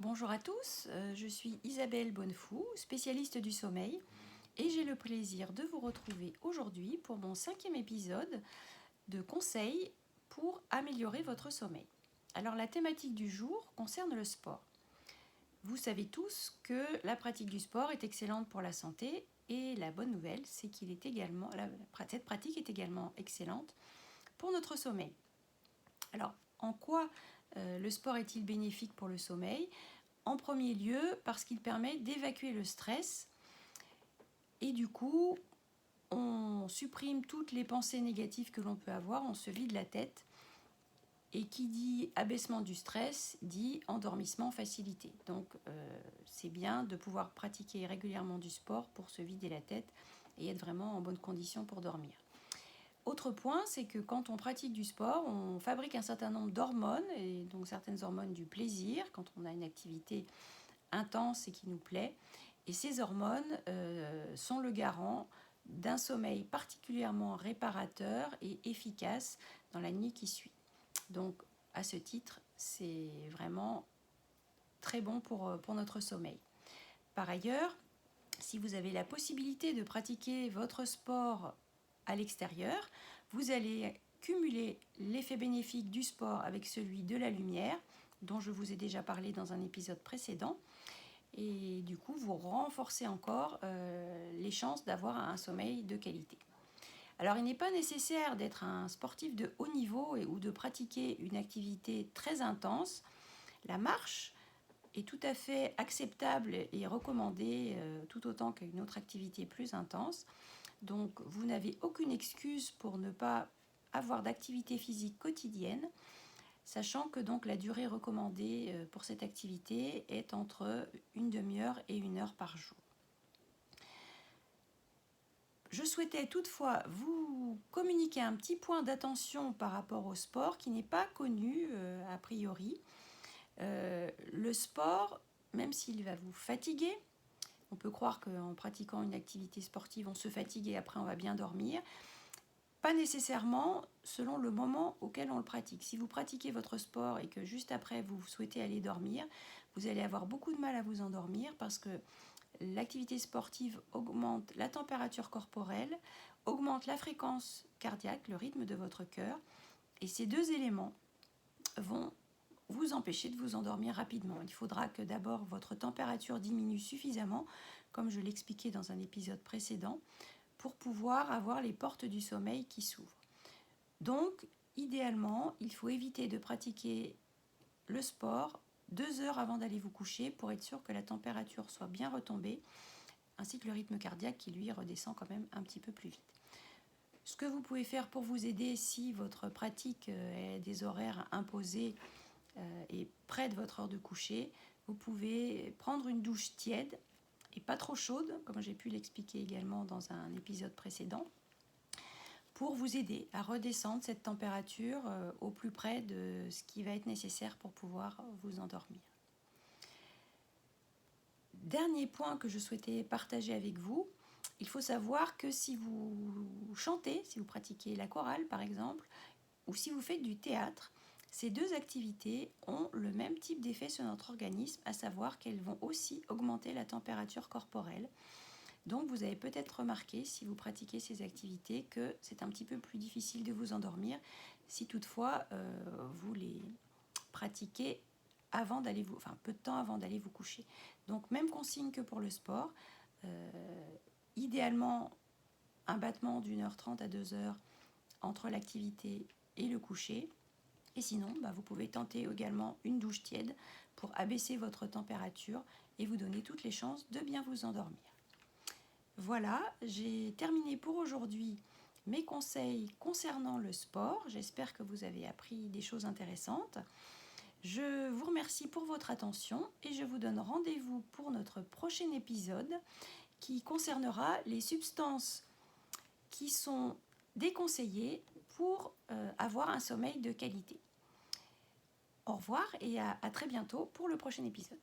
Bonjour à tous, je suis Isabelle Bonnefou, spécialiste du sommeil, et j'ai le plaisir de vous retrouver aujourd'hui pour mon 5e épisode de conseils pour améliorer votre sommeil. Alors la thématique du jour concerne le sport. Vous savez tous que la pratique du sport est excellente pour la santé et la bonne nouvelle c'est cette pratique est également excellente pour notre sommeil. Alors en quoi le sport est-il bénéfique pour le sommeil ? En premier lieu, parce qu'il permet d'évacuer le stress et du coup, on supprime toutes les pensées négatives que l'on peut avoir, on se vide la tête. Et qui dit abaissement du stress dit endormissement facilité. Donc c'est bien de pouvoir pratiquer régulièrement du sport pour se vider la tête et être vraiment en bonne condition pour dormir. Autre point, c'est que quand on pratique du sport, on fabrique un certain nombre d'hormones, et donc certaines hormones du plaisir, quand on a une activité intense et qui nous plaît. Et ces hormones sont le garant d'un sommeil particulièrement réparateur et efficace dans la nuit qui suit. Donc, à ce titre, c'est vraiment très bon pour notre sommeil. Par ailleurs, si vous avez la possibilité de pratiquer votre sport à l'extérieur, vous allez cumuler l'effet bénéfique du sport avec celui de la lumière, dont je vous ai déjà parlé dans un épisode précédent. Et du coup, vous renforcez encore les chances d'avoir un sommeil de qualité. Alors, il n'est pas nécessaire d'être un sportif de haut niveau ou de pratiquer une activité très intense. La marche est tout à fait acceptable et recommandée tout autant qu'une autre activité plus intense. Donc, vous n'avez aucune excuse pour ne pas avoir d'activité physique quotidienne, sachant que donc la durée recommandée pour cette activité est entre une demi-heure et 1 heure par jour. Je souhaitais toutefois vous communiquer un petit point d'attention par rapport au sport qui n'est pas connu a priori. Le sport, même s'il va vous fatiguer, on peut croire qu'en pratiquant une activité sportive, on se fatigue et après on va bien dormir. Pas nécessairement selon le moment auquel on le pratique. Si vous pratiquez votre sport et que juste après vous souhaitez aller dormir, vous allez avoir beaucoup de mal à vous endormir parce que l'activité sportive augmente la température corporelle, augmente la fréquence cardiaque, le rythme de votre cœur, et ces deux éléments vont vous empêcher de vous endormir rapidement. Il faudra que d'abord votre température diminue suffisamment, comme je l'expliquais dans un épisode précédent, pour pouvoir avoir les portes du sommeil qui s'ouvrent. Donc, idéalement, il faut éviter de pratiquer le sport 2 heures avant d'aller vous coucher pour être sûr que la température soit bien retombée, ainsi que le rythme cardiaque qui lui redescend quand même un petit peu plus vite. Ce que vous pouvez faire pour vous aider si votre pratique est des horaires imposés et près de votre heure de coucher, vous pouvez prendre une douche tiède et pas trop chaude, comme j'ai pu l'expliquer également dans un épisode précédent, pour vous aider à redescendre cette température au plus près de ce qui va être nécessaire pour pouvoir vous endormir. Dernier point que je souhaitais partager avec vous, il faut savoir que si vous chantez, si vous pratiquez la chorale par exemple, ou si vous faites du théâtre, ces deux activités ont le même type d'effet sur notre organisme, à savoir qu'elles vont aussi augmenter la température corporelle. Donc vous avez peut-être remarqué, si vous pratiquez ces activités, que c'est un petit peu plus difficile de vous endormir, si toutefois vous les pratiquez peu de temps avant d'aller vous coucher. Donc même consigne que pour le sport, idéalement un battement d'1h30 à 2 heures entre l'activité et le coucher. Et sinon, vous pouvez tenter également une douche tiède pour abaisser votre température et vous donner toutes les chances de bien vous endormir. Voilà, j'ai terminé pour aujourd'hui mes conseils concernant le sport. J'espère que vous avez appris des choses intéressantes. Je vous remercie pour votre attention et je vous donne rendez-vous pour notre prochain épisode qui concernera les substances qui sont déconseillées pour avoir un sommeil de qualité. Au revoir et à très bientôt pour le prochain épisode.